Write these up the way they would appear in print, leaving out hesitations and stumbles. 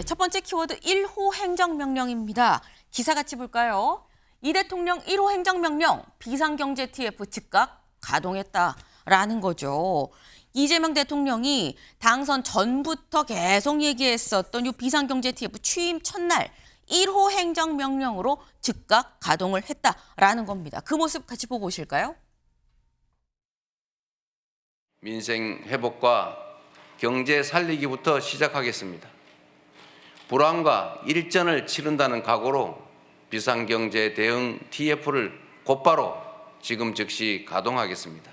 첫 번째 키워드 1호 행정명령입니다. 기사같이 볼까요? 이 대통령 1호 행정명령, 비상경제 TF 즉각 가동했다라는 거죠. 이재명 대통령이 당선 전부터 계속 얘기했었던 이 비상경제 TF 취임 첫날 1호 행정명령으로 즉각 가동을 했다라는 겁니다. 그 모습 같이 보고 오실까요? 민생 회복과 경제 살리기부터 시작하겠습니다. 불황과 일전을 치른다는 각오로 비상경제 대응 TF를 곧바로 지금 즉시 가동하겠습니다.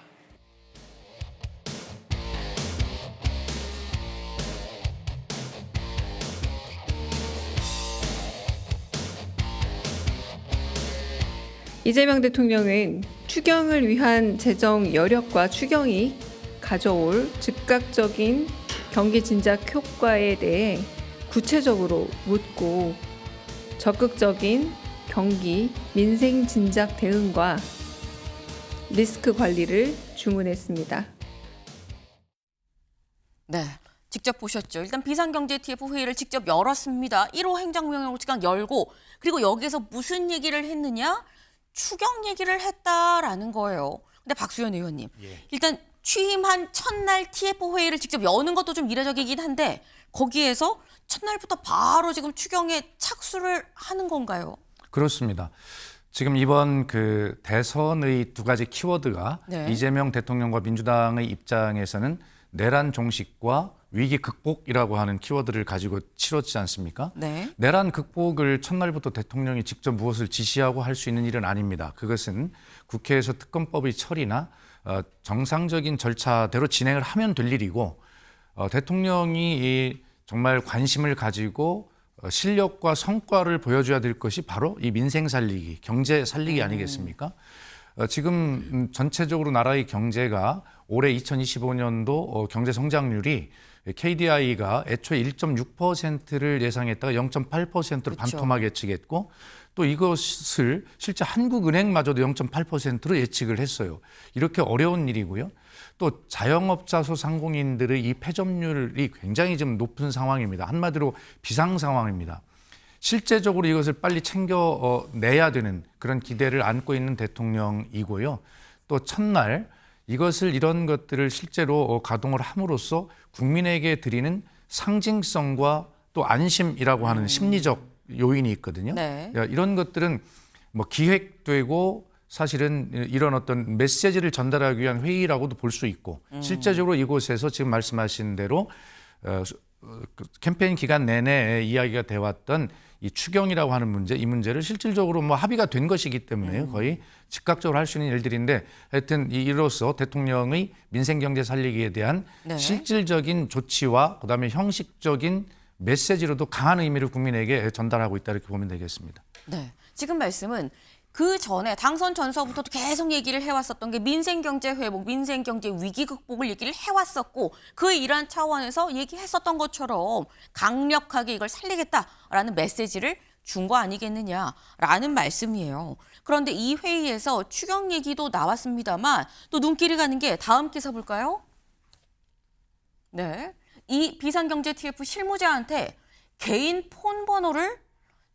이재명 대통령은 추경을 위한 재정 여력과 추경이 가져올 즉각적인 경기 진작 효과에 대해 구체적으로 묻고 적극적인 경기 민생 진작 대응과 리스크 관리를 주문했습니다. 네, 직접 보셨죠. 일단 비상경제 TF 회의를 직접 열었습니다. 1호 행정명령을 즉각 열고 그리고 여기에서 무슨 얘기를 했느냐? 추경 얘기를 했다라는 거예요. 근데 박수현 의원님, 일단 취임한 첫날 TF 회의를 직접 여는 것도 좀 이례적이긴 한데 거기에서 첫날부터 바로 지금 추경에 착수를 하는 건가요? 그렇습니다. 지금 이번 그 대선의 두 가지 키워드가 이재명 대통령과 민주당의 입장에서는 내란 종식과 위기 극복이라고 하는 키워드를 가지고 치렀지 않습니까? 네. 내란 극복을 첫날부터 대통령이 직접 무엇을 지시하고 할 수 있는 일은 아닙니다. 그것은 국회에서 특검법의 처리나 정상적인 절차대로 진행을 하면 될 일이고 대통령이 정말 관심을 가지고 실력과 성과를 보여줘야 될 것이 바로 이 민생 살리기, 경제 살리기 아니겠습니까? 지금 전체적으로 나라의 경제가 올해 2025년도 경제 성장률이 KDI가 애초에 1.6%를 예상했다가 0.8%로 반토막 예측했고 또 이것을 실제 한국은행마저도 0.8%로 예측을 했어요. 이렇게 어려운 일이고요. 또 자영업자 소상공인들의 이 폐점률이 굉장히 좀 높은 상황입니다. 한마디로 비상 상황입니다. 실제적으로 이것을 빨리 챙겨내야 되는 그런 기대를 안고 있는 대통령이고요. 또 첫날 이런 것들을 실제로 가동을 함으로써 국민에게 드리는 상징성과 또 안심이라고 하는 심리적 요인이 있거든요. 네. 이런 것들은 뭐 기획되고 사실은 이런 어떤 메시지를 전달하기 위한 회의라고도 볼 수 있고 실제적으로 이곳에서 지금 말씀하신 대로 캠페인 기간 내내 이야기가 돼 왔던 이 추경이라고 하는 문제, 이 문제를 실질적으로 뭐 합의가 된 것이기 때문에 거의 즉각적으로 할 수 있는 일들인데 하여튼 이로써 대통령의 민생 경제 살리기에 대한 실질적인 조치와 그다음에 형식적인 메시지로도 강한 의미를 국민에게 전달하고 있다 이렇게 보면 되겠습니다. 네. 지금 말씀은 그 전에 당선 전서부터도 계속 얘기를 해왔었던 게 민생경제 회복, 민생경제 위기 극복을 얘기를 해왔었고 그 일환 차원에서 얘기했었던 것처럼 강력하게 이걸 살리겠다라는 메시지를 준 거 아니겠느냐라는 말씀이에요. 그런데 이 회의에서 추경 얘기도 나왔습니다만 또 눈길이 가는 게 다음 기사 볼까요? 네. 이 비상경제 TF 실무자한테 개인 폰 번호를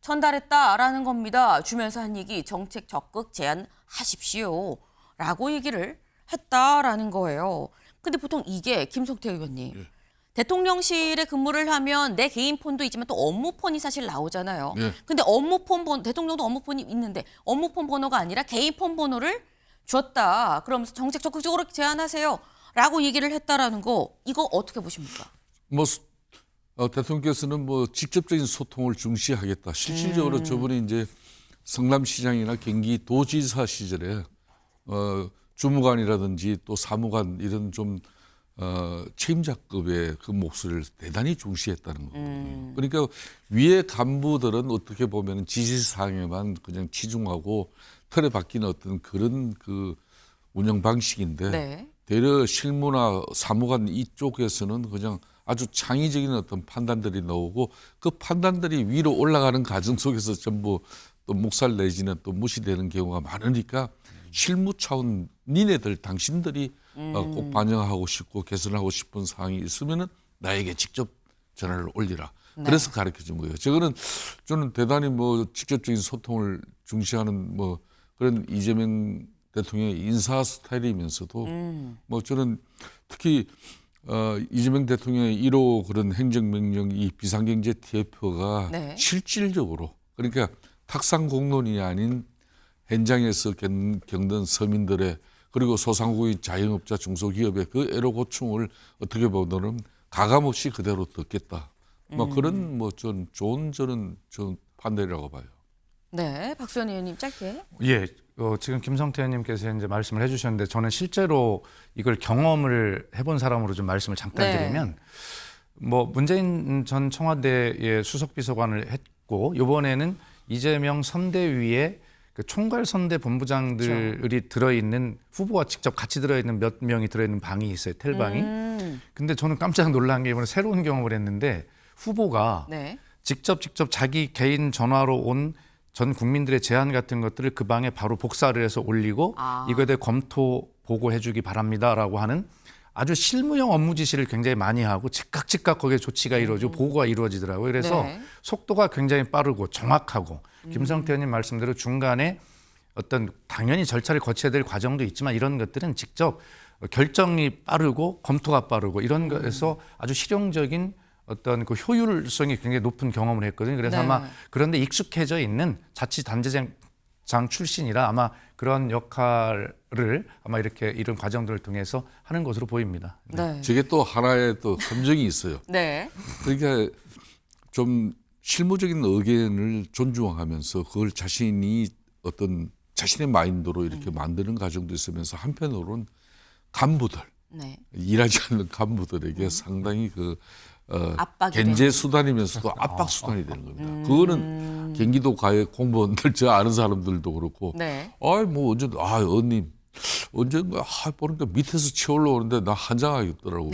전달했다라는 겁니다. 주면서 한 얘기 정책 적극 제안하십시오 라고 얘기를 했다라는 거예요. 근데 보통 이게 김성태 의원님 대통령실에 근무를 하면 내 개인 폰도 있지만 또 업무폰이 사실 나오잖아요. 근데 업무폰 번호, 대통령도 업무폰이 있는데 업무폰 번호가 아니라 개인 폰 번호를 줬다. 그러면서 정책 적극적으로 제안하세요 라고 얘기를 했다라는 거 이거 어떻게 보십니까? 대통령께서는 뭐 직접적인 소통을 중시하겠다. 실질적으로 저분이 이제 성남시장이나 경기 도지사 시절에 주무관이라든지 또 사무관 이런 좀 책임자급의 그 목소리를 대단히 중시했다는 거거든요. 그러니까 위에 간부들은 어떻게 보면 지시사항에만 그냥 치중하고 틀에 박히는 어떤 그런 그 운영 방식인데 대려 실무나 사무관 이쪽에서는 그냥 아주 창의적인 어떤 판단들이 나오고 그 판단들이 위로 올라가는 과정 속에서 전부 또 묵살 내지는 또 무시되는 경우가 많으니까 실무 차원 니네들 당신들이 꼭 반영하고 싶고 개선하고 싶은 사항이 있으면은 나에게 직접 전화를 올리라. 그래서 가르쳐 준 거예요. 저는 대단히 뭐 직접적인 소통을 중시하는 뭐 그런 이재명 대통령의 인사 스타일이면서도 뭐 저는 특히 이재명 대통령의 1호 그런 행정명령 이 비상경제 TF가 네. 실질적으로 그러니까 탁상 공론이 아닌 현장에서 겪는 서민들의 그리고 소상공인 자영업자 중소기업의 그 애로 고충을 어떻게 보면은 가감없이 그대로 듣겠다. 뭐 그런 뭐 전 좋은 저는 판단이라고 봐요. 네, 박수현 의원님 짧게. 예, 지금 김성태 의원님께서 이제 말씀을 해주셨는데 저는 실제로 이걸 경험을 해본 사람으로 좀 말씀을 잠깐 네. 드리면 뭐 문재인 전 청와대의 수석비서관을 했고 이번에는 이재명 선대위에 그 총괄 선대 본부장들이 들어있는 후보와 직접 같이 들어있는 몇 명이 들어있는 방이 있어요, 텔방이. 근데 저는 깜짝 놀란 게 이번에 새로운 경험을 했는데 후보가 네. 직접 자기 개인 전화로 온 전 국민들의 제안 같은 것들을 그 방에 바로 복사를 해서 올리고 이거에 대해 검토 보고해 주기 바랍니다라고 하는 아주 실무형 업무 지시를 굉장히 많이 하고 즉각 거기에 조치가 이루어지고 보고가 이루어지더라고요. 그래서 네. 속도가 굉장히 빠르고 정확하고 김성태 의원님 말씀대로 중간에 어떤 당연히 절차를 거쳐야 될 과정도 있지만 이런 것들은 직접 결정이 빠르고 검토가 빠르고 이런 것에서 아주 실용적인 어떤 그 효율성이 굉장히 높은 경험을 했거든요. 그래서 네. 아마 그런데 익숙해져 있는 자치단체장 출신이라 아마 그런 역할을 아마 이렇게 이런 과정들을 통해서 하는 것으로 보입니다. 네. 저게 또 하나의 또 함정이 있어요. 네. 그러니까 좀 실무적인 의견을 존중하면서 그걸 자신이 어떤 자신의 마인드로 이렇게 만드는 과정도 있으면서 한편으로는 간부들 네. 일하지 않는 간부들에게 상당히 그 압박이 견제 수단이면서도 압박 수단이 되는 겁니다. 그거는 경기도 가해 공무원들 저 아는 사람들도 그렇고, 네. 뭐 언제 의원님 언젠가 보니까 밑에서 치어 올라오는데 나 한장하겠더라고.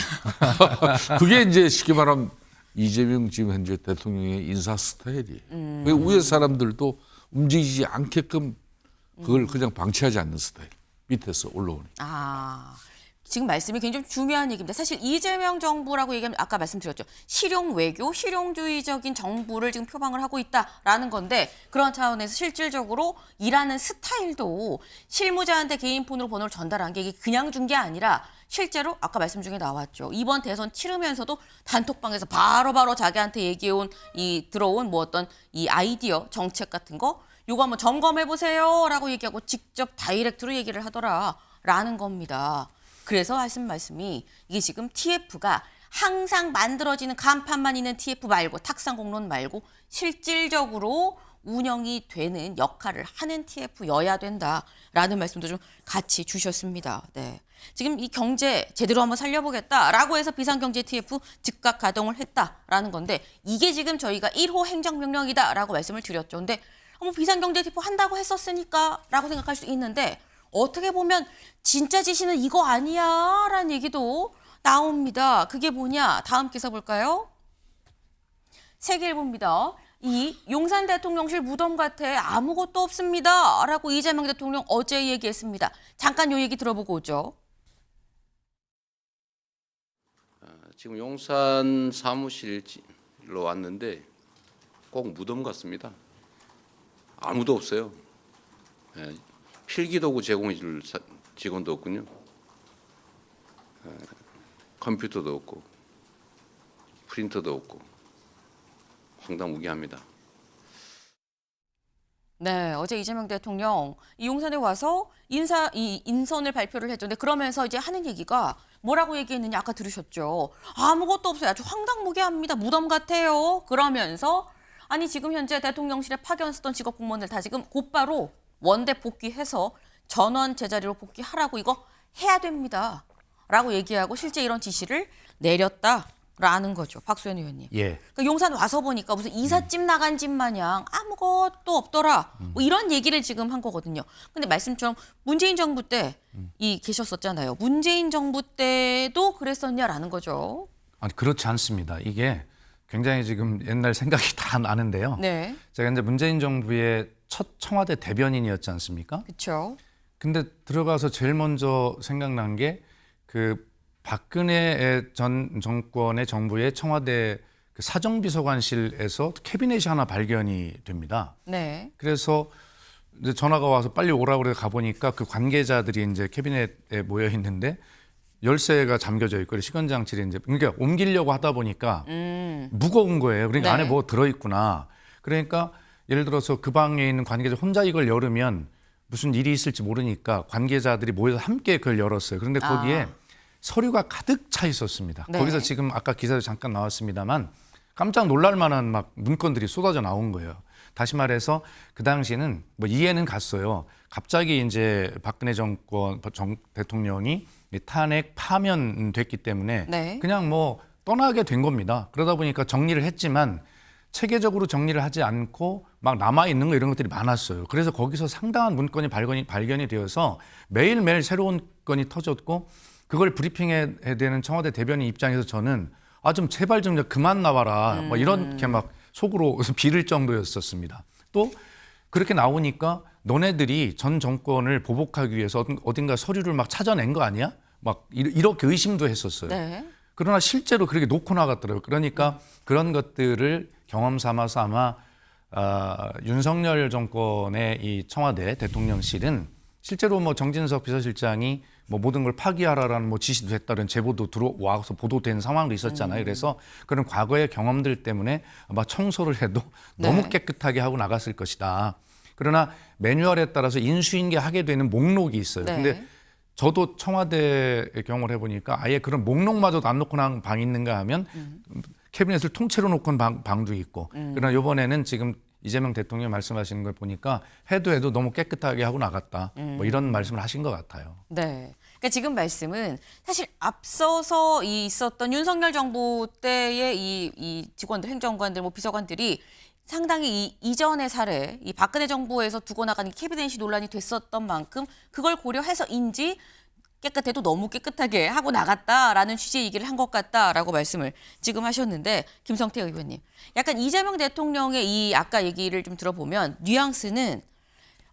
그게 이제 쉽게 말하면 이재명 지금 현재 대통령의 인사 스타일이에요. 위에 사람들도 움직이지 않게끔 그걸 그냥 방치하지 않는 스타일. 밑에서 올라오니. 지금 말씀이 굉장히 중요한 얘기입니다. 사실 이재명 정부라고 얘기하면 아까 말씀드렸죠. 실용 외교, 실용주의적인 정부를 지금 표방을 하고 있다라는 건데 그런 차원에서 실질적으로 일하는 스타일도 실무자한테 개인 폰으로 번호를 전달한 게 이게 그냥 준 게 아니라 실제로 아까 말씀 중에 나왔죠. 이번 대선 치르면서도 단톡방에서 바로바로 자기한테 얘기해온 들어온 뭐 어떤 이 아이디어 정책 같은 거 요거 한번 점검해 보세요라고 얘기하고 직접 다이렉트로 얘기를 하더라라는 겁니다. 그래서 하신 말씀이 이게 지금 TF가 항상 만들어지는 간판만 있는 TF 말고 탁상 공론 말고 실질적으로 운영이 되는 역할을 하는 TF여야 된다라는 말씀도 좀 같이 주셨습니다. 네. 지금 이 경제 제대로 한번 살려보겠다라고 해서 비상경제 TF 즉각 가동을 했다라는 건데 이게 지금 저희가 1호 행정명령이다라고 말씀을 드렸죠. 근데 비상경제 TF 한다고 했었으니까 라고 생각할 수 있는데 어떻게 보면 진짜 지시는 이거 아니야 라는 얘기도 나옵니다. 그게 뭐냐? 다음 기사 볼까요? 세계일보입니다. 이 용산 대통령실 무덤 같아 아무것도 없습니다 라고 이재명 대통령 어제 얘기했습니다. 잠깐 요 얘기 들어보고 오죠. 지금 용산 사무실로 왔는데 꼭 무덤 같습니다. 아무도 없어요. 필기도구 제공해 줄 직원도 없군요. 컴퓨터도 없고 프린터도 없고 황당무계합니다. 네, 어제 이재명 대통령 이 용산에 와서 인선을 발표를 했는데 그러면서 이제 하는 얘기가 뭐라고 얘기했느냐 아까 들으셨죠. 아무것도 없어요. 아주 황당무계합니다. 무덤 같아요. 그러면서 아니 지금 현재 대통령실에 파견 쓰던 직업 공무원들 다 지금 곧바로 원대 복귀해서 전원 제자리로 복귀하라고 이거 해야 됩니다. 라고 얘기하고 실제 이런 지시를 내렸다라는 거죠. 박수현 의원님. 예. 그러니까 용산 와서 보니까 무슨 이삿짐 나간 집 마냥 아무것도 없더라. 뭐 이런 얘기를 지금 한 거거든요. 근데 말씀처럼 문재인 정부 때 계셨었잖아요. 문재인 정부 때도 그랬었냐라는 거죠. 아니 그렇지 않습니다. 이게 굉장히 지금 옛날 생각이 다 나는데요. 네. 제가 이제 문재인 정부의 첫 청와대 대변인이었지 않습니까? 그렇죠. 근데 들어가서 제일 먼저 생각난 게 그 박근혜 전 정권의 정부의 청와대 그 사정비서관실에서 캐비넷이 하나 발견이 됩니다. 네. 그래서 이제 전화가 와서 빨리 오라고 그래 가보니까 그 관계자들이 이제 캐비넷에 모여 있는데 열쇠가 잠겨져 있고 시건장치를 이제 그러니까 옮기려고 하다 보니까 무거운 거예요. 그러니까 네. 안에 뭐 들어있구나. 그러니까 예를 들어서 그 방에 있는 관계자 혼자 이걸 열으면 무슨 일이 있을지 모르니까 관계자들이 모여서 함께 그걸 열었어요. 그런데 거기에 서류가 가득 차 있었습니다. 네. 거기서 지금 아까 기사도 잠깐 나왔습니다만 깜짝 놀랄 만한 막 문건들이 쏟아져 나온 거예요. 다시 말해서 그 당시는 뭐 이해는 갔어요. 갑자기 이제 박근혜 정권 대통령이 탄핵 파면됐기 때문에 네. 그냥 뭐 떠나게 된 겁니다. 그러다 보니까 정리를 했지만 체계적으로 정리를 하지 않고 막 남아 있는 거 이런 것들이 많았어요. 그래서 거기서 상당한 문건이 발견이 되어서 매일매일 새로운 건이 터졌고 그걸 브리핑해야 되는 청와대 대변인 입장에서 저는 좀 제발 좀 그만 나와라. 뭐 이렇게 막 속으로 비를 정도였었습니다. 또 그렇게 나오니까 너네들이 전 정권을 보복하기 위해서 어딘가 서류를 막 찾아낸 거 아니야? 막 이렇게 의심도 했었어요. 네. 그러나 실제로 그렇게 놓고 나갔더라고요. 그러니까 그런 것들을 경험 삼아서 아마 윤석열 정권의 이 청와대 대통령실은 실제로 뭐 정진석 비서실장이 뭐 모든 걸 파기하라라는 뭐 지시도 했다는 제보도 들어와서 보도된 상황도 있었잖아요. 그래서 그런 과거의 경험들 때문에 아마 청소를 해도 너무 네. 깨끗하게 하고 나갔을 것이다. 그러나 매뉴얼에 따라서 인수인계하게 되는 목록이 있어요. 네. 근데 저도 청와대 경험을 해보니까 아예 그런 목록마저도 안 놓고 난 방이 있는가 하면 캐비넷을 통째로 놓고 방도 있고 그러나 이번에는 지금 이재명 대통령이 말씀하시는 걸 보니까 해도 너무 깨끗하게 하고 나갔다. 뭐 이런 말씀을 하신 것 같아요. 네. 그러니까 지금 말씀은 사실 앞서서 있었던 윤석열 정부 때의 이 직원들, 행정관들, 뭐 비서관들이 상당히 이전의 사례, 이 박근혜 정부에서 두고 나간 이 캐비넷이 논란이 됐었던 만큼 그걸 고려해서인지 깨끗해도 너무 깨끗하게 하고 나갔다라는 취지의 얘기를 한 것 같다라고 말씀을 지금 하셨는데 김성태 의원님, 약간 이재명 대통령의 이 아까 얘기를 좀 들어보면 뉘앙스는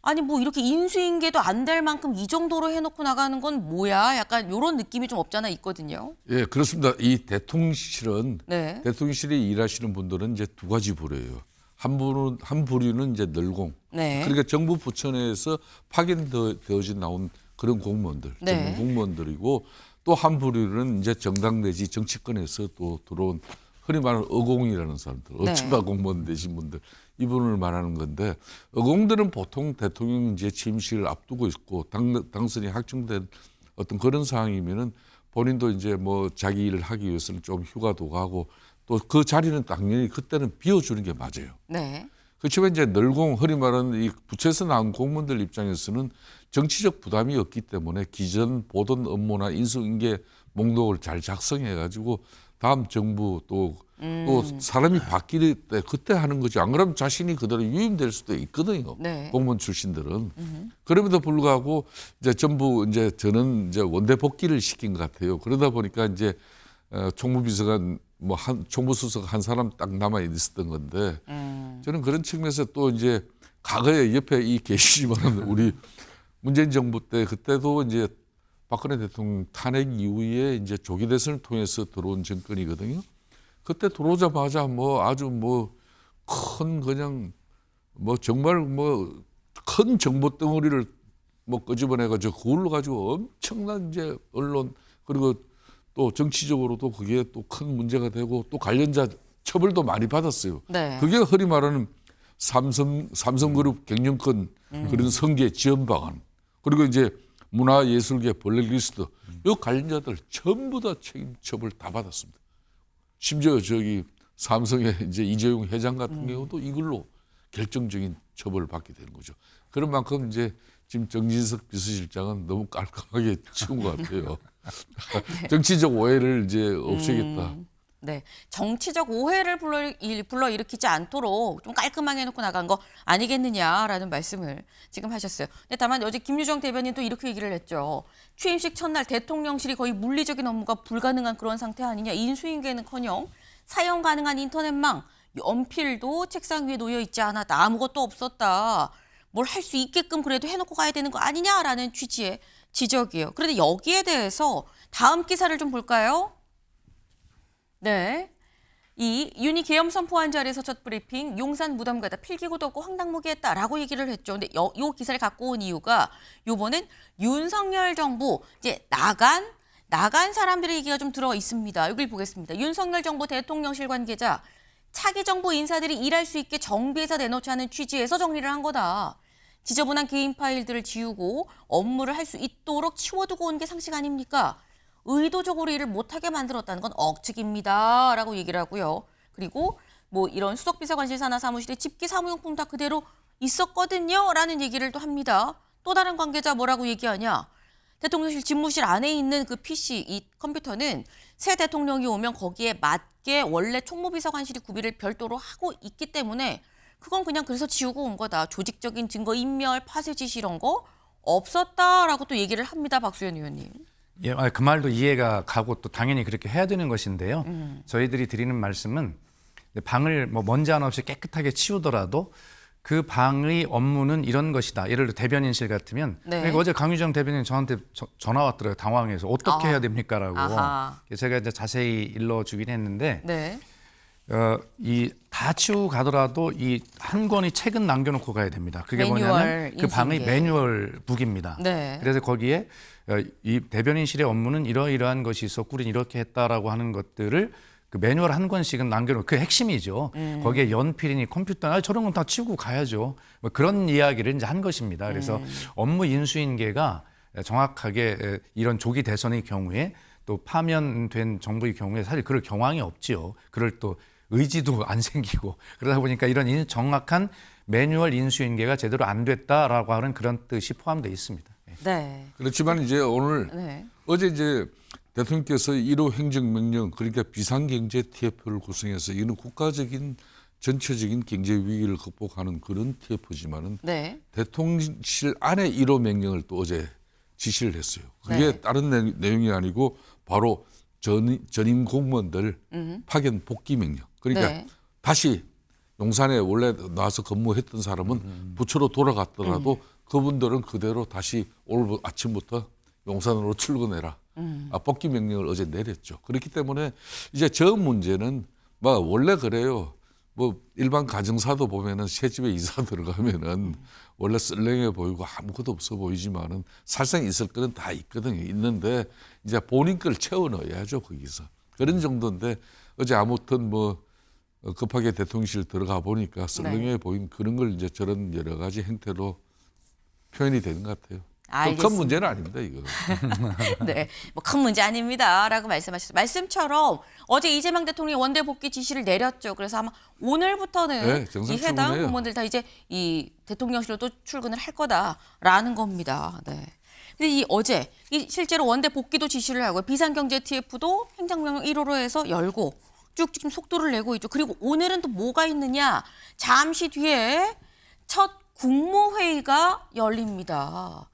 아니 뭐 이렇게 인수인계도 안 될 만큼 이 정도로 해놓고 나가는 건 뭐야? 약간 이런 느낌이 좀 없잖아 있거든요. 예, 그렇습니다. 이 대통령실은 네. 대통령실에 일하시는 분들은 이제 두 가지 부류예요. 한 부류는 이제 늘공. 네. 그러니까 정부 부처 내에서 파견되어진 나온 그런 공무원들, 네. 전문 공무원들이고 또 한 부류는 이제 정당 내지 정치권에서 또 들어온 흔히 말하는 어공이라는 사람들, 네. 어쩌다 공무원 되신 분들 이분을 말하는 건데 어공들은 보통 대통령 이제 취임식을 앞두고 있고 당선이 확정된 어떤 그런 상황이면은 본인도 이제 뭐 자기 일을 하기 위해서는 좀 휴가도 가고 또 그 자리는 당연히 그때는 비워주는 게 맞아요. 네. 그렇지만 이제 늘공, 흔히 말하는 이 부처에서 나온 공무원들 입장에서는 정치적 부담이 없기 때문에 기존 보던 업무나 인수인계 목록을 잘 작성해가지고 다음 정부 또 사람이 바뀔 때 그때 하는 거지. 안 그러면 자신이 그대로 유임될 수도 있거든요. 네. 공무원 출신들은. 그럼에도 불구하고 이제 전부 이제 저는 이제 원대 복귀를 시킨 것 같아요. 그러다 보니까 이제 총무비서관 뭐 총무수석 한 사람 딱 남아 있었던 건데 저는 그런 측면에서 또 이제 과거에 옆에 계시지만 우리 문재인 정부 때 그때도 이제 박근혜 대통령 탄핵 이후에 이제 조기 대선을 통해서 들어온 정권이거든요. 그때 들어오자마자 뭐 아주 뭐 큰 그냥 뭐 정말 뭐 큰 정보 덩어리를 뭐 끄집어내가지고 그걸로 가지고 엄청난 이제 언론 그리고 또 정치적으로도 그게 또 큰 문제가 되고 또 관련자 처벌도 많이 받았어요. 네. 그게 흔히 말하는 삼성그룹 경영권 그런 성계 지원 방안 그리고 이제 문화예술계 블랙리스트 이 관련자들 전부 다 책임 처벌 다 받았습니다. 심지어 저기 삼성의 이제 이재용 회장 같은 경우도 이걸로 결정적인 처벌을 받게 되는 거죠. 그런 만큼 이제 지금 정진석 비서실장은 너무 깔끔하게 치운 것 같아요. 정치적 오해를 이제 없애겠다. 네, 정치적 오해를 불러일으키지 않도록 좀 깔끔하게 해놓고 나간 거 아니겠느냐라는 말씀을 지금 하셨어요. 근데 다만 어제 김유정 대변인도 이렇게 얘기를 했죠. 취임식 첫날 대통령실이 거의 물리적인 업무가 불가능한 그런 상태 아니냐. 인수인계는커녕 사용 가능한 인터넷망, 연필도 책상 위에 놓여 있지 않았다. 아무것도 없었다. 뭘 할 수 있게끔 그래도 해놓고 가야 되는 거 아니냐라는 취지의 지적이에요. 그런데 여기에 대해서 다음 기사를 좀 볼까요? 네. 이 윤희 계엄 선포한 자리에서 첫 브리핑, 용산 무덤가다 필기구도 없고 황당무계했다라고 얘기를 했죠. 근데 요 기사를 갖고 온 이유가 요번엔 윤석열 정부 이제 나간 사람들의 얘기가 좀 들어 있습니다. 여기를 보겠습니다. 윤석열 정부 대통령실 관계자, 차기 정부 인사들이 일할 수 있게 정비해서 내놓자는 취지에서 정리를 한 거다. 지저분한 개인 파일들을 지우고 업무를 할 수 있도록 치워두고 온 게 상식 아닙니까? 의도적으로 일을 못하게 만들었다는 건 억측입니다. 라고 얘기를 하고요. 그리고 뭐 이런 수석비서관실사나 사무실에 집기 사무용품 다 그대로 있었거든요. 라는 얘기를 또 합니다. 또 다른 관계자 뭐라고 얘기하냐. 대통령실 집무실 안에 있는 그 PC, 이 컴퓨터는 새 대통령이 오면 거기에 맞게 원래 총무비서관실이 구비를 별도로 하고 있기 때문에 그건 그냥 그래서 지우고 온 거다. 조직적인 증거 인멸, 파쇄 지시 이런 거 없었다라고 또 얘기를 합니다. 박수현 의원님. 예, 그 말도 이해가 가고 또 당연히 그렇게 해야 되는 것인데요. 저희들이 드리는 말씀은 방을 뭐 먼지 하나 없이 깨끗하게 치우더라도 그 방의 업무는 이런 것이다. 예를 들어 대변인실 같으면 네. 그러니까 어제 강유정 대변인 저한테 전화 왔더라고요. 당황해서 어떻게 해야 됩니까라고. 아하. 제가 이제 자세히 일러주긴 했는데 네. 이 다 치우고 가더라도 이 한 권의 책은 남겨놓고 가야 됩니다. 그게 매뉴얼 뭐냐면 그 방의 인수인계. 매뉴얼 북입니다. 네. 그래서 거기에 이 대변인실의 업무는 이러이러한 것이 있었고 우리는 이렇게 했다라고 하는 것들을 그 매뉴얼 한 권씩은 남겨놓고 그 핵심이죠. 거기에 연필이니 컴퓨터, 저런 건 다 치우고 가야죠. 뭐 그런 이야기를 이제 한 것입니다. 그래서 업무 인수인계가 정확하게 이런 조기 대선의 경우에 또 파면된 정부의 경우에 사실 그럴 경황이 없지요. 그럴 또 의지도 안 생기고 그러다 보니까 이런 정확한 매뉴얼 인수인계가 제대로 안 됐다라고 하는 그런 뜻이 포함되어 있습니다. 네. 그렇지만 이제 오늘 네. 어제 이제 대통령께서 1호 행정명령 그러니까 비상경제 TF를 구성해서 이는 국가적인 전체적인 경제 위기를 극복하는 그런 TF지만은 네. 대통령실 안에 1호 명령을 또 어제 지시를 했어요. 그게 네. 다른 내용이 아니고 바로 전임 공무원들 파견 복귀 명령. 그러니까 네. 다시 용산에 원래 나와서 근무했던 사람은 부처로 돌아갔더라도 그분들은 그대로 다시 오늘 아침부터 용산으로 출근해라. 복귀 명령을 어제 내렸죠. 그렇기 때문에 이제 저 문제는 뭐 원래 그래요. 뭐 일반 가정사도 보면은 새 집에 이사 들어가면은 원래 썰렁해 보이고 아무것도 없어 보이지만은 사실상 있을 거는 다 있거든요. 있는데 이제 본인 걸 채워 넣어야죠 거기서. 그런 정도인데 어제 아무튼 뭐 급하게 대통령실 들어가 보니까 썰렁해 보인 그런 걸 이제 저런 여러 가지 행태로 표현이 되는 것 같아요. 큰 문제는 아닙니다, 이거. 네, 뭐 큰 문제 아닙니다라고 말씀하셨어요. 말씀처럼 어제 이재명 대통령이 원대 복귀 지시를 내렸죠. 그래서 아마 오늘부터는 네, 정상 이 해당 출근해요. 공무원들 다 이제 이 대통령실로 또 출근을 할 거다라는 겁니다. 네. 근데 이 어제 이 실제로 원대 복귀도 지시를 하고 비상경제 TF도 행정명령 1호로 해서 열고 쭉 지금 속도를 내고 있죠. 그리고 오늘은 또 뭐가 있느냐? 잠시 뒤에 첫 국무회의가 열립니다.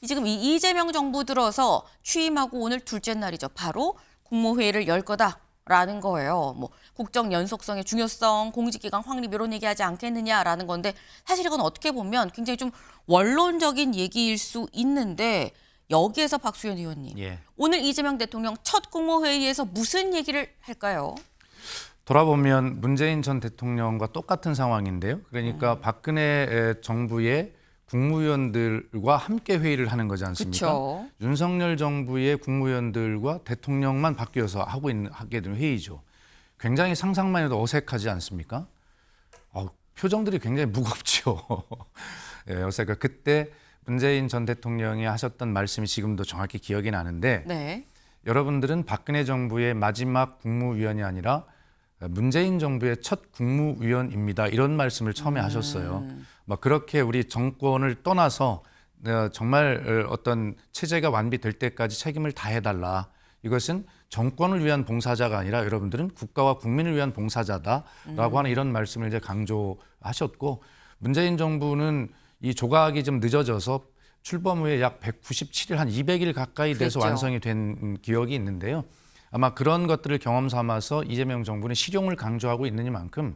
지금 이 이재명 정부 들어서 취임하고 오늘 둘째 날이죠. 바로 국무회의를 열 거다라는 거예요. 뭐 국정 연속성의 중요성, 공직기강 확립 이런 얘기하지 않겠느냐라는 건데 사실 이건 어떻게 보면 굉장히 좀 원론적인 얘기일 수 있는데 여기에서 박수현 의원님, 예. 오늘 이재명 대통령 첫 국무회의에서 무슨 얘기를 할까요? 돌아보면 문재인 전 대통령과 똑같은 상황인데요. 그러니까 박근혜 정부의 국무위원들과 함께 회의를 하는 거지 않습니까? 그쵸. 윤석열 정부의 국무위원들과 대통령만 바뀌어서 하게 된 회의죠. 굉장히 상상만 해도 어색하지 않습니까? 표정들이 굉장히 무겁죠. 예, 어색하. 그때 문재인 전 대통령이 하셨던 말씀이 지금도 정확히 기억이 나는데 네. 여러분들은 박근혜 정부의 마지막 국무위원이 아니라 문재인 정부의 첫 국무위원입니다. 이런 말씀을 처음에 하셨어요. 막 그렇게 우리 정권을 떠나서 정말 어떤 체제가 완비될 때까지 책임을 다해달라. 이것은 정권을 위한 봉사자가 아니라 여러분들은 국가와 국민을 위한 봉사자다라고 하는 이런 말씀을 이제 강조하셨고 문재인 정부는 이 조각이 좀 늦어져서 출범 후에 약 197일, 한 200일 가까이 돼서 그랬죠. 완성이 된 기억이 있는데요. 아마 그런 것들을 경험 삼아서 이재명 정부는 실용을 강조하고 있느니만큼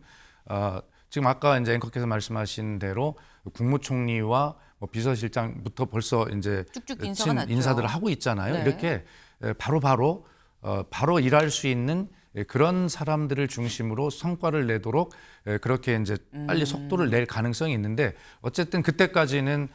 지금 아까 이제 앵커께서 말씀하신 대로 국무총리와 뭐 비서실장부터 벌써 이제 쭉쭉 인사가 났죠. 인사들을 하고 있잖아요. 네. 이렇게 바로 일할 수 있는 그런 사람들을 중심으로 성과를 내도록 그렇게 이제 빨리 속도를 낼 가능성이 있는데 어쨌든 그때까지는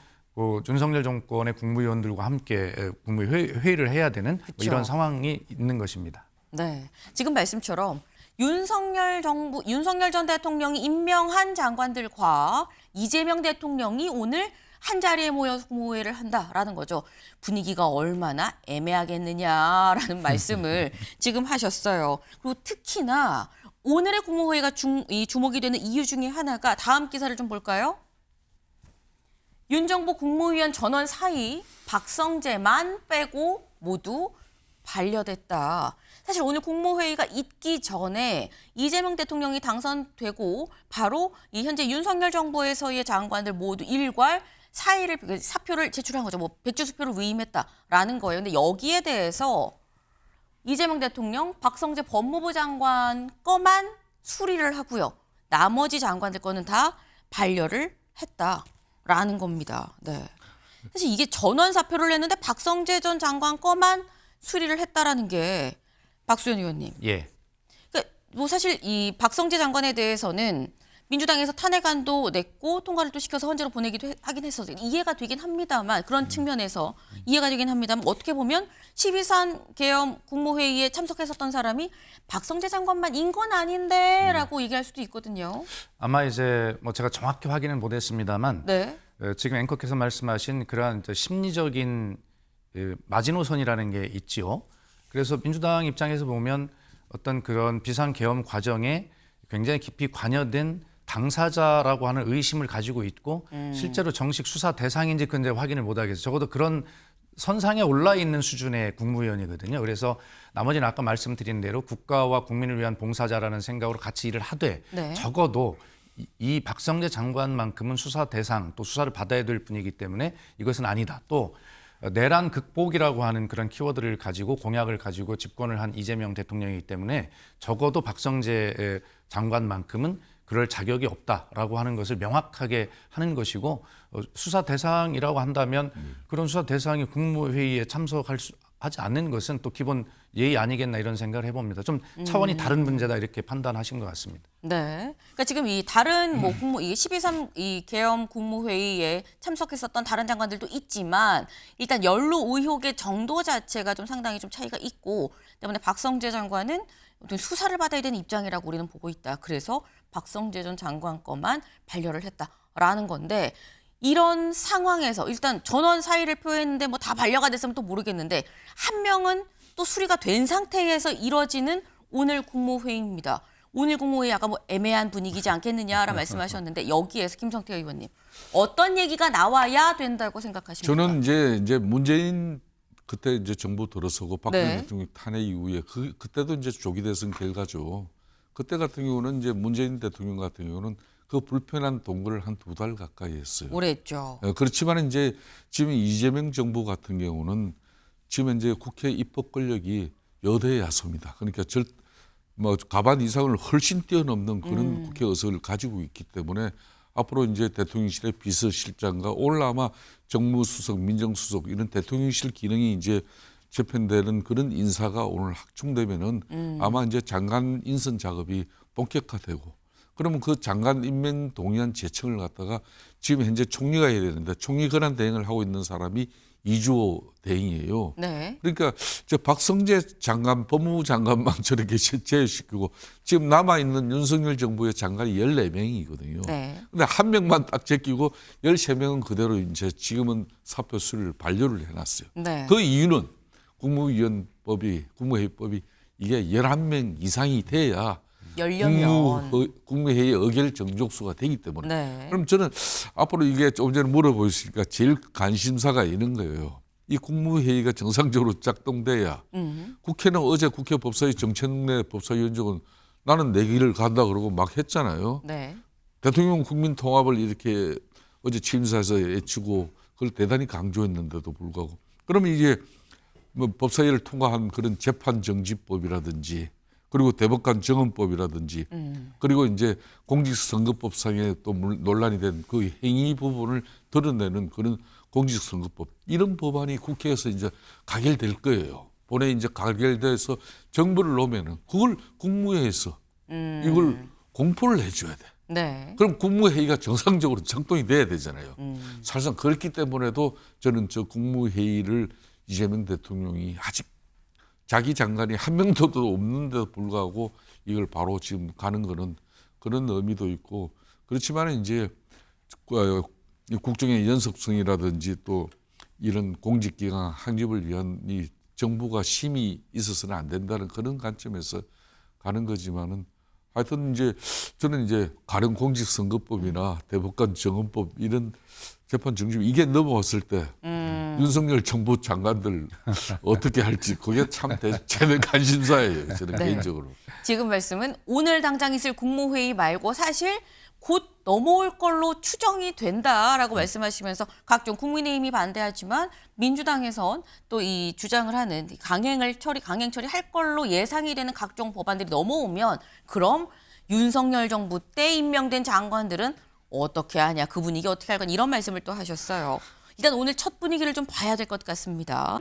윤석열 정권의 국무위원들과 함께 국무회의를 해야 되는 뭐 그쵸. 이런 상황이 있는 것입니다. 네. 지금 말씀처럼 윤석열 전 대통령이 임명한 장관들과 이재명 대통령이 오늘 한 자리에 모여서 국무회의를 한다라는 거죠. 분위기가 얼마나 애매하겠느냐라는 말씀을 지금 하셨어요. 그리고 특히나 오늘의 국무회의가 주목이 되는 이유 중에 하나가 다음 기사를 좀 볼까요? 윤 정부 국무위원 전원 사이 박성재만 빼고 모두 반려됐다. 사실 오늘 국무회의가 있기 전에 이재명 대통령이 당선되고 바로 이 현재 윤석열 정부에서의 장관들 모두 일괄 사표를 제출한 거죠. 뭐 백지수표를 위임했다라는 거예요. 근데 여기에 대해서 이재명 대통령, 박성재 법무부 장관 거만 수리를 하고요. 나머지 장관들 거는 다 반려를 했다라는 겁니다. 네. 사실 이게 전원 사표를 냈는데 박성재 전 장관 거만 수리를 했다라는 게 박수현 의원님. 예. 그러니까 뭐 사실 이 박성재 장관에 대해서는 민주당에서 탄핵안도 냈고 통과를 또 시켜서 헌재로 보내기도 하긴 했어서 이해가 되긴 합니다만 그런 측면에서 이해가 되긴 합니다만 어떻게 보면 12.3 계엄 국무회의에 참석했었던 사람이 박성재 장관만인 건 아닌데라고 얘기할 수도 있거든요. 아마 이제 뭐 제가 정확히 확인은 못했습니다만 네. 지금 앵커께서 말씀하신 그러한 이제 심리적인 마지노선이라는 게 있지요. 그래서 민주당 입장에서 보면 어떤 그런 비상계엄 과정에 굉장히 깊이 관여된 당사자라고 하는 의심을 가지고 있고 실제로 정식 수사 대상인지 근데 확인을 못 하겠어요. 적어도 그런 선상에 올라 있는 수준의 국무위원이거든요. 그래서 나머지는 아까 말씀드린 대로 국가와 국민을 위한 봉사자라는 생각으로 같이 일을 하되 네. 적어도 이 박성재 장관만큼은 수사 대상 또 수사를 받아야 될 분이기 때문에 이것은 아니다. 또 내란 극복이라고 하는 그런 키워드를 가지고 공약을 가지고 집권을 한 이재명 대통령이기 때문에 적어도 박성재 장관만큼은 그럴 자격이 없다라고 하는 것을 명확하게 하는 것이고 수사 대상이라고 한다면 그런 수사 대상이 국무회의에 하지 않는 것은 또 기본 예의 아니겠나 이런 생각을 해봅니다. 좀 차원이 다른 문제다 이렇게 판단하신 것 같습니다. 네. 그러니까 지금 이 다른 뭐 이 12.3 이 계엄 국무회의에 참석했었던 다른 장관들도 있지만 일단 연루 의혹의 정도 자체가 좀 상당히 좀 차이가 있고 때문에 박성재 장관은 어떤 수사를 받아야 되는 입장이라고 우리는 보고 있다. 그래서 박성재 전 장관 거만 반려를 했다라는 건데 이런 상황에서 일단 전원 사의를 표했는데 뭐 다 반려가 됐으면 또 모르겠는데 한 명은 또 수리가 된 상태에서 이뤄지는 오늘 국무회의입니다. 오늘 국무회의 아까 뭐 애매한 분위기지 않겠느냐라는 말씀하셨는데 여기에서 김성태 의원님 어떤 얘기가 나와야 된다고 생각하십니까? 저는 이제 문재인 그때 이제 정부 들어서고 박근혜 네. 대통령 탄핵 이후에 그때도 이제 조기 대선 결과죠. 그때 같은 경우는 이제 문재인 대통령 같은 경우는 그 불편한 동거를 한 2달 가까이 했어요. 오래 했죠. 그렇지만 이제 지금 이재명 정부 같은 경우는 지금 이제 국회 입법 권력이 여대 야소입니다. 그러니까 뭐 가반 이상을 훨씬 뛰어넘는 그런 국회 의석을 가지고 있기 때문에 앞으로 이제 대통령실의 비서실장과 오늘 아마 정무수석, 민정수석 이런 대통령실 기능이 이제 재편되는 그런 인사가 오늘 확충되면은 아마 이제 장관 인선 작업이 본격화되고 그러면 그 장관 임명 동의안 제청을 갖다가 지금 현재 총리가 해야 되는데 총리 권한 대행을 하고 있는 사람이 이주호 대행이에요. 네. 그러니까 저 박성재 장관, 법무부 장관만 저렇게 제외시키고 지금 남아있는 윤석열 정부의 장관이 14명이거든요. 네. 근데 한 명만 딱 제끼고 13명은 그대로 이제 지금은 사표 수리를 반려를 해놨어요. 네. 그 이유는 국무회의법이 이게 11명 이상이 돼야 열려면 국무회의 의결 정족수가 되기 때문에. 네. 그럼 저는 앞으로 이게 조금 전에 물어보시니까 제일 관심사가 이런 거예요. 이 국무회의가 정상적으로 작동돼야 국회는 어제 국회 법사위 정청래 법사위원장은 나는 내 길을 간다 그러고 막 했잖아요. 네. 대통령 국민 통합을 이렇게 어제 취임사에서 외치고 그걸 대단히 강조했는데도 불구하고 그러면 이게 뭐 법사위를 통과한 그런 재판정지법이라든지 그리고 대법관 정헌법이라든지 그리고 이제 공직선거법상에 또 논란이 된 그 행위 부분을 드러내는 그런 공직선거법 이런 법안이 국회에서 이제 가결될 거예요. 본회의 이제 가결돼서 정부를 놓으면은 그걸 국무회의에서 이걸 공포를 해줘야 돼. 네. 그럼 국무회의가 정상적으로 작동이 돼야 되잖아요. 사실상 그렇기 때문에도 저는 저 국무회의를 이재명 대통령이 아직 자기 장관이 한 명도 없는데도 불구하고 이걸 바로 지금 가는 거는 그런 의미도 있고 그렇지만 이제 국정의 연속성이라든지 또 이런 공직기강 확립을 위한 이 정부가 심이 있어서는 안 된다는 그런 관점에서 가는 거지만은 하여튼 이제 저는 이제 가령 공직선거법이나 대법관 정원법 이런 재판 중심 이게 넘어왔을 때 윤석열 정부 장관들 어떻게 할지 그게 참 제 관심사예요. 저는 네. 개인적으로. 지금 말씀은 오늘 당장 있을 국무회의 말고 사실 곧 넘어올 걸로 추정이 된다라고 말씀하시면서 각종 국민의힘이 반대하지만 민주당에선 또 이 주장을 하는 강행 처리할 걸로 예상이 되는 각종 법안들이 넘어오면 그럼 윤석열 정부 때 임명된 장관들은 어떻게 하냐, 그 분위기 어떻게 할 거냐 이런 말씀을 또 하셨어요. 일단 오늘 첫 분위기를 좀 봐야 될 것 같습니다.